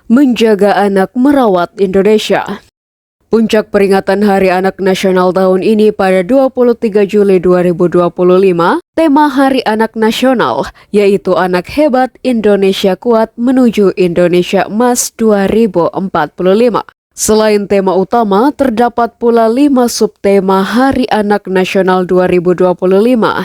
Menjaga anak merawat Indonesia. Puncak peringatan Hari Anak Nasional tahun ini pada 23 Juli 2025, tema Hari Anak Nasional yaitu Anak Hebat Indonesia Kuat Menuju Indonesia Emas 2045. Selain tema utama, terdapat pula 5 subtema Hari Anak Nasional 2025,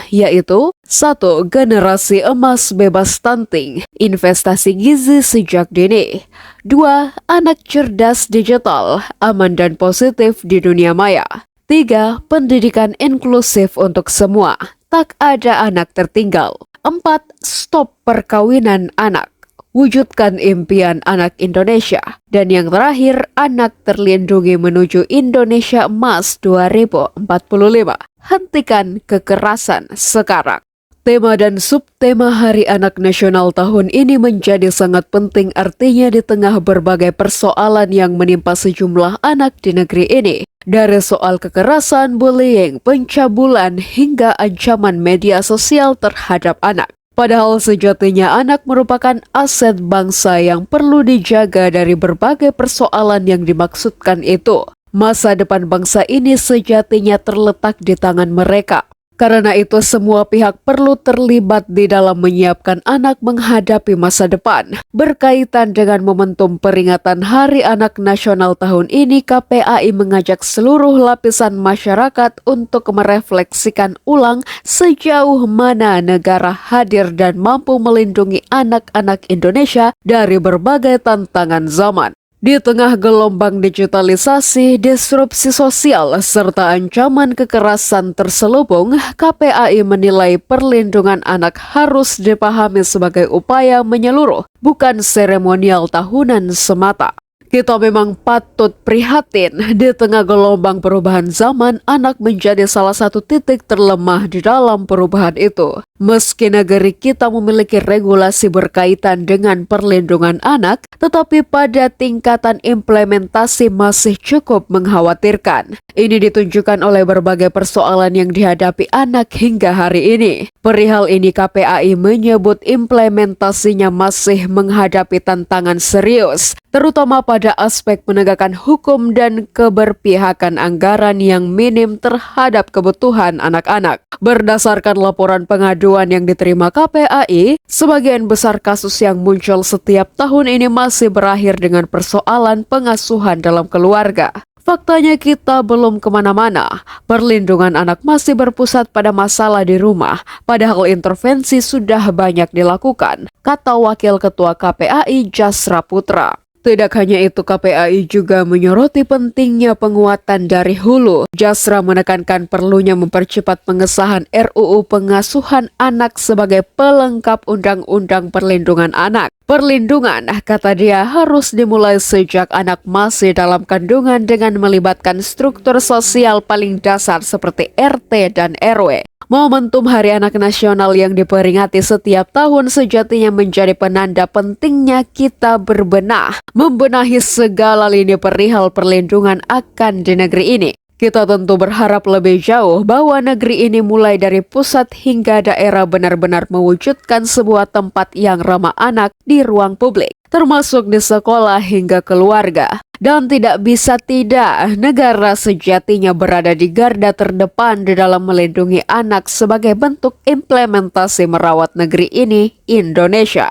yaitu 1. Generasi emas bebas stunting, investasi gizi sejak dini. 2. Anak cerdas digital, aman dan positif di dunia maya. 3. Pendidikan inklusif untuk semua, tak ada anak tertinggal. 4. Stop perkawinan anak, wujudkan impian anak Indonesia. Dan yang terakhir, anak terlindungi menuju Indonesia Emas 2045. Hentikan kekerasan sekarang. Tema dan subtema Hari Anak Nasional tahun ini menjadi sangat penting, artinya di tengah berbagai persoalan yang menimpa sejumlah anak di negeri ini. Dari soal kekerasan, bullying, pencabulan, hingga ancaman media sosial terhadap anak. Padahal sejatinya anak merupakan aset bangsa yang perlu dijaga dari berbagai persoalan yang dimaksudkan itu. Masa depan bangsa ini sejatinya terletak di tangan mereka. Karena itu semua pihak perlu terlibat di dalam menyiapkan anak menghadapi masa depan. Berkaitan dengan momentum peringatan Hari Anak Nasional tahun ini, KPAI mengajak seluruh lapisan masyarakat untuk merefleksikan ulang sejauh mana negara hadir dan mampu melindungi anak-anak Indonesia dari berbagai tantangan zaman. Di tengah gelombang digitalisasi, disrupsi sosial, serta ancaman kekerasan terselubung, KPAI menilai perlindungan anak harus dipahami sebagai upaya menyeluruh, bukan seremonial tahunan semata. Kita memang patut prihatin, di tengah gelombang perubahan zaman, anak menjadi salah satu titik terlemah di dalam perubahan itu. Meski negeri kita memiliki regulasi berkaitan dengan perlindungan anak, tetapi pada tingkatan implementasi masih cukup mengkhawatirkan. Ini ditunjukkan oleh berbagai persoalan yang dihadapi anak hingga hari ini. Perihal ini KPAI menyebut implementasinya masih menghadapi tantangan serius, terutama pada aspek penegakan hukum dan keberpihakan anggaran yang minim terhadap kebutuhan anak-anak. Berdasarkan laporan pengaduan yang diterima KPAI, sebagian besar kasus yang muncul setiap tahun ini masih berakhir dengan persoalan pengasuhan dalam keluarga. Faktanya kita belum kemana-mana, perlindungan anak masih berpusat pada masalah di rumah, padahal intervensi sudah banyak dilakukan, kata Wakil Ketua KPAI Jasra Putra. Tidak hanya itu, KPAI juga menyoroti pentingnya penguatan dari hulu. Jasra menekankan perlunya mempercepat pengesahan RUU Pengasuhan Anak sebagai pelengkap Undang-Undang Perlindungan Anak. Perlindungan, kata dia, harus dimulai sejak anak masih dalam kandungan dengan melibatkan struktur sosial paling dasar seperti RT dan RW. Momentum Hari Anak Nasional yang diperingati setiap tahun sejatinya menjadi penanda pentingnya kita berbenah, membenahi segala lini perihal perlindungan akan di negeri ini. Kita tentu berharap lebih jauh bahwa negeri ini mulai dari pusat hingga daerah benar-benar mewujudkan sebuah tempat yang ramah anak di ruang publik, termasuk di sekolah hingga keluarga. Dan tidak bisa tidak, negara sejatinya berada di garda terdepan di dalam melindungi anak sebagai bentuk implementasi merawat negeri ini, Indonesia.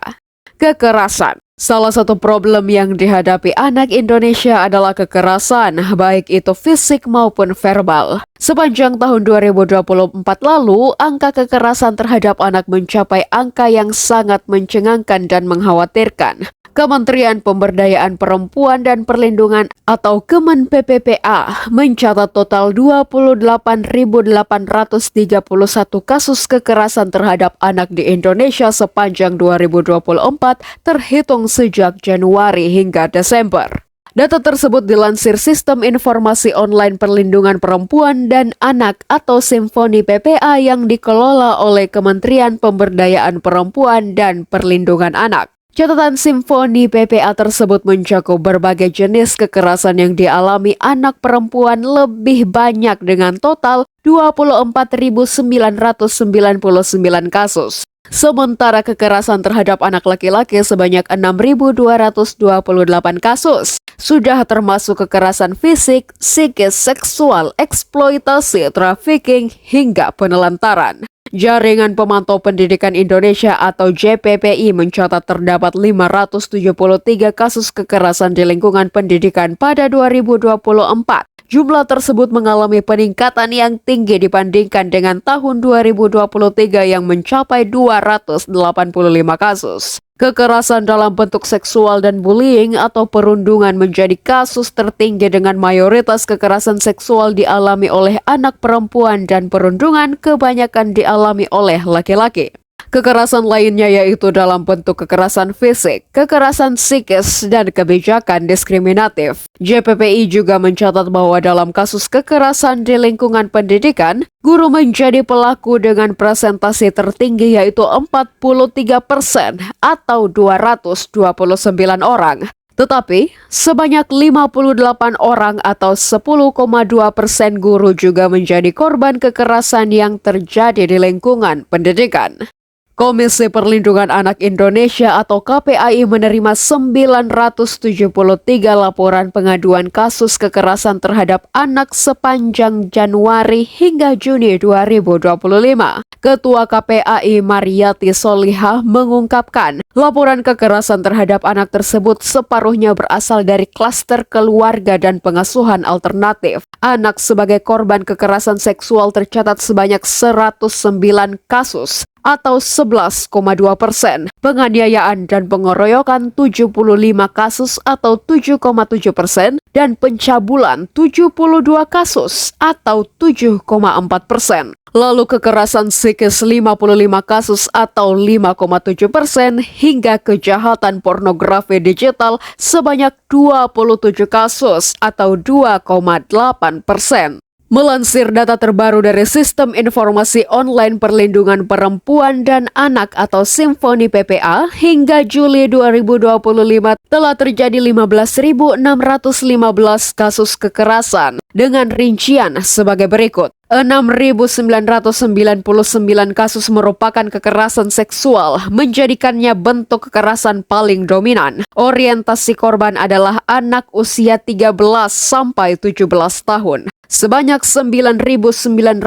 Kekerasan. Salah satu problem yang dihadapi anak Indonesia adalah kekerasan, baik itu fisik maupun verbal. Sepanjang tahun 2024 lalu, angka kekerasan terhadap anak mencapai angka yang sangat mencengangkan dan mengkhawatirkan. Kementerian Pemberdayaan Perempuan dan Perlindungan atau Kemen PPPA mencatat total 28.831 kasus kekerasan terhadap anak di Indonesia sepanjang 2024 terhitung sejak Januari hingga Desember. Data tersebut dilansir Sistem Informasi Online Perlindungan Perempuan dan Anak atau Simfoni PPA yang dikelola oleh Kementerian Pemberdayaan Perempuan dan Perlindungan Anak. Catatan Simfoni PPA tersebut mencakup berbagai jenis kekerasan yang dialami anak perempuan lebih banyak dengan total 24.999 kasus. Sementara kekerasan terhadap anak laki-laki sebanyak 6.228 kasus. Sudah termasuk kekerasan fisik, psikis, seksual, eksploitasi, trafficking, hingga penelantaran. Jaringan Pemantau Pendidikan Indonesia atau JPPI mencatat terdapat 573 kasus kekerasan di lingkungan pendidikan pada 2024. Jumlah tersebut mengalami peningkatan yang tinggi dibandingkan dengan tahun 2023 yang mencapai 285 kasus. Kekerasan dalam bentuk seksual dan bullying atau perundungan menjadi kasus tertinggi dengan mayoritas kekerasan seksual dialami oleh anak perempuan dan perundungan kebanyakan dialami oleh laki-laki. Kekerasan lainnya yaitu dalam bentuk kekerasan fisik, kekerasan psikis, dan kebijakan diskriminatif. JPPI juga mencatat bahwa dalam kasus kekerasan di lingkungan pendidikan, guru menjadi pelaku dengan presentasi tertinggi yaitu 43% atau 229 orang. Tetapi, sebanyak 58 orang atau 10,2% guru juga menjadi korban kekerasan yang terjadi di lingkungan pendidikan. Komisi Perlindungan Anak Indonesia atau KPAI menerima 973 laporan pengaduan kasus kekerasan terhadap anak sepanjang Januari hingga Juni 2025. Ketua KPAI Mariyati Solihah mengungkapkan, laporan kekerasan terhadap anak tersebut separuhnya berasal dari klaster keluarga dan pengasuhan alternatif. Anak sebagai korban kekerasan seksual tercatat sebanyak 109 kasus atau 11,2%, penganiayaan dan pengeroyokan 75 kasus atau 7,7%, dan pencabulan 72 kasus atau 7,4%. Lalu kekerasan psikis 55 kasus atau 5,7% hingga kejahatan pornografi digital sebanyak 27 kasus atau 2,8%. Melansir data terbaru dari Sistem Informasi Online Perlindungan Perempuan dan Anak atau Simfoni PPA, hingga Juli 2025 telah terjadi 15.615 kasus kekerasan dengan rincian sebagai berikut. 6.999 kasus merupakan kekerasan seksual, menjadikannya bentuk kekerasan paling dominan. Orientasi korban adalah anak usia 13 sampai 17 tahun. Sebanyak 9.956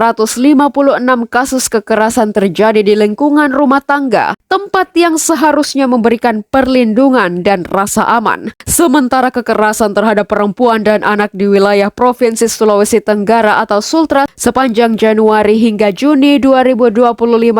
kasus kekerasan terjadi di lingkungan rumah tangga, tempat yang seharusnya memberikan perlindungan dan rasa aman. Sementara kekerasan terhadap perempuan dan anak di wilayah Provinsi Sulawesi Tenggara atau Sultra sepanjang Januari hingga Juni 2025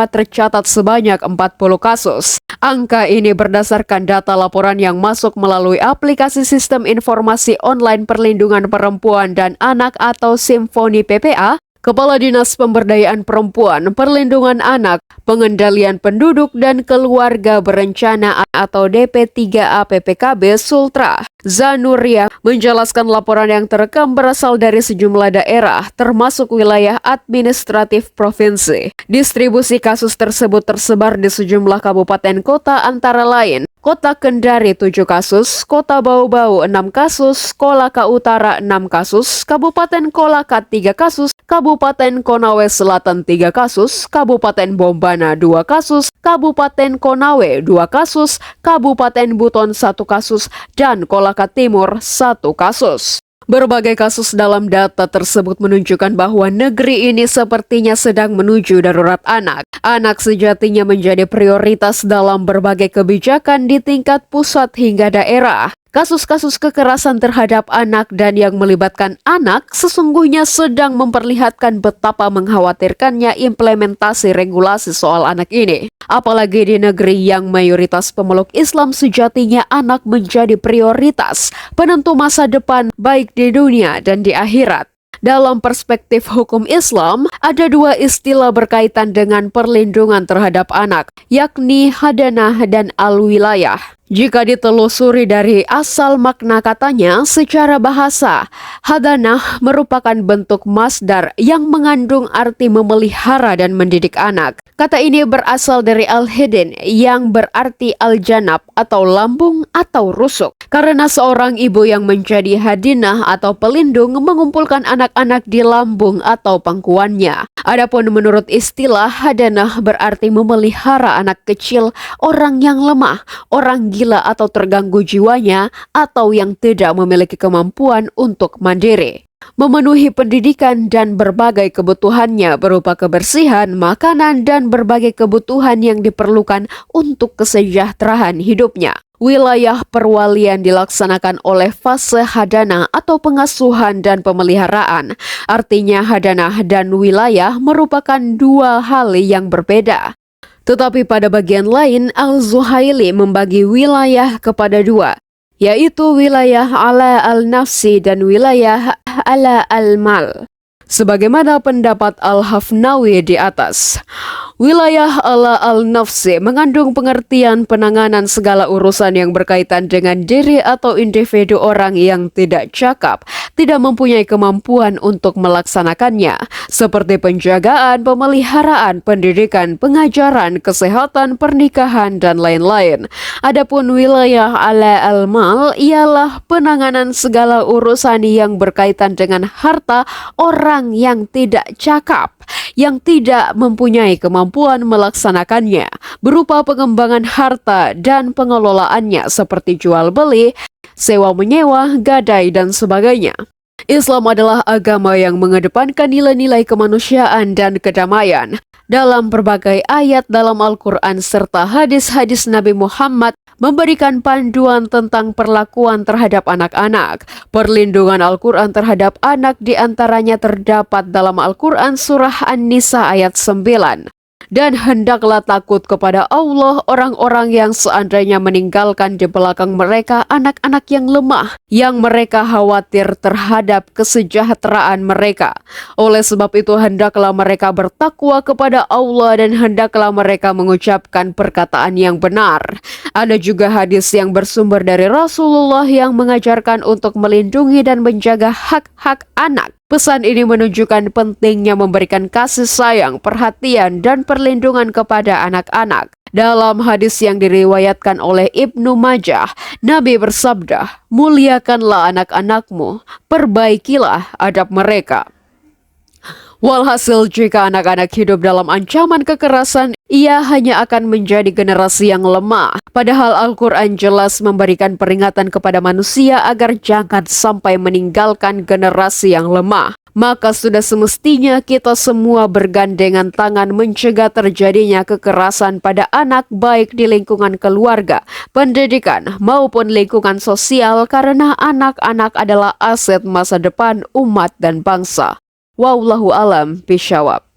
tercatat sebanyak 40 kasus. Angka ini berdasarkan data laporan yang masuk melalui aplikasi Sistem Informasi Online Perlindungan Perempuan dan Anak atau Simfoni PPA, Kepala Dinas Pemberdayaan Perempuan, Perlindungan Anak, Pengendalian Penduduk dan Keluarga Berencana atau DP3A PPKB Sultra, Zanuria, menjelaskan laporan yang terekam berasal dari sejumlah daerah, termasuk wilayah administratif provinsi. Distribusi kasus tersebut tersebar di sejumlah kabupaten kota antara lain Kota Kendari 7 kasus, Kota Bau-Bau 6 kasus, Kolaka Utara 6 kasus, Kabupaten Kolaka 3 kasus, Kabupaten Konawe Selatan 3 kasus, Kabupaten Bombana 2 kasus, Kabupaten Konawe 2 kasus, Kabupaten Buton 1 kasus, dan Kolaka Timur 1 kasus. Berbagai kasus dalam data tersebut menunjukkan bahwa negeri ini sepertinya sedang menuju darurat anak. Anak sejatinya menjadi prioritas dalam berbagai kebijakan di tingkat pusat hingga daerah. Kasus-kasus kekerasan terhadap anak dan yang melibatkan anak sesungguhnya sedang memperlihatkan betapa mengkhawatirkannya implementasi regulasi soal anak ini. Apalagi di negeri yang mayoritas pemeluk Islam, sejatinya anak menjadi prioritas penentu masa depan baik di dunia dan di akhirat. Dalam perspektif hukum Islam, ada dua istilah berkaitan dengan perlindungan terhadap anak, yakni hadanah dan al-wilayah. Jika ditelusuri dari asal makna katanya secara bahasa, hadanah merupakan bentuk masdar yang mengandung arti memelihara dan mendidik anak. Kata ini berasal dari al-hidin yang berarti al-janab atau lambung atau rusuk. Karena seorang ibu yang menjadi hadinah atau pelindung mengumpulkan anak-anak di lambung atau pangkuannya. Adapun menurut istilah, hadanah berarti memelihara anak kecil, orang yang lemah, orang gila atau terganggu jiwanya, atau yang tidak memiliki kemampuan untuk mandiri. Memenuhi pendidikan dan berbagai kebutuhannya berupa kebersihan, makanan, dan berbagai kebutuhan yang diperlukan untuk kesejahteraan hidupnya. Wilayah perwalian dilaksanakan oleh fase hadanah atau pengasuhan dan pemeliharaan. Artinya hadanah dan wilayah merupakan dua hal yang berbeda. Tetapi pada bagian lain, Al-Zuhaili membagi wilayah kepada dua, yaitu wilayah ala al-nafsi dan wilayah ala al-mal. Sebagaimana pendapat Al-Hafnawi di atas, wilayah ala al-nafsi mengandung pengertian penanganan segala urusan yang berkaitan dengan diri atau individu orang yang tidak cakap, tidak mempunyai kemampuan untuk melaksanakannya, seperti penjagaan, pemeliharaan, pendidikan, pengajaran, kesehatan, pernikahan, dan lain-lain. Adapun wilayah ala al-mal ialah penanganan segala urusan yang berkaitan dengan harta orang yang tidak cakap, yang tidak mempunyai kemampuan melaksanakannya, berupa pengembangan harta dan pengelolaannya seperti jual beli, sewa menyewa, gadai, dan sebagainya. Islam adalah agama yang mengedepankan nilai-nilai kemanusiaan dan kedamaian. Dalam berbagai ayat dalam Al-Quran serta hadis-hadis Nabi Muhammad memberikan panduan tentang perlakuan terhadap anak-anak. Perlindungan Al-Quran terhadap anak diantaranya terdapat dalam Al-Quran Surah An-Nisa ayat 9. Dan hendaklah takut kepada Allah orang-orang yang seandainya meninggalkan di belakang mereka anak-anak yang lemah, yang mereka khawatir terhadap kesejahteraan mereka. Oleh sebab itu hendaklah mereka bertakwa kepada Allah dan hendaklah mereka mengucapkan perkataan yang benar. Ada juga hadis yang bersumber dari Rasulullah yang mengajarkan untuk melindungi dan menjaga hak-hak anak. Pesan ini menunjukkan pentingnya memberikan kasih sayang, perhatian, dan perlindungan kepada anak-anak. Dalam hadis yang diriwayatkan oleh Ibnu Majah, Nabi bersabda, "Muliakanlah anak-anakmu, perbaikilah adab mereka." Walhasil, jika anak-anak hidup dalam ancaman kekerasan, ia hanya akan menjadi generasi yang lemah. Padahal Al-Quran jelas memberikan peringatan kepada manusia agar jangan sampai meninggalkan generasi yang lemah. Maka sudah semestinya kita semua bergandengan tangan mencegah terjadinya kekerasan pada anak baik di lingkungan keluarga, pendidikan, maupun lingkungan sosial karena anak-anak adalah aset masa depan umat dan bangsa. Wallahu alam bishawab.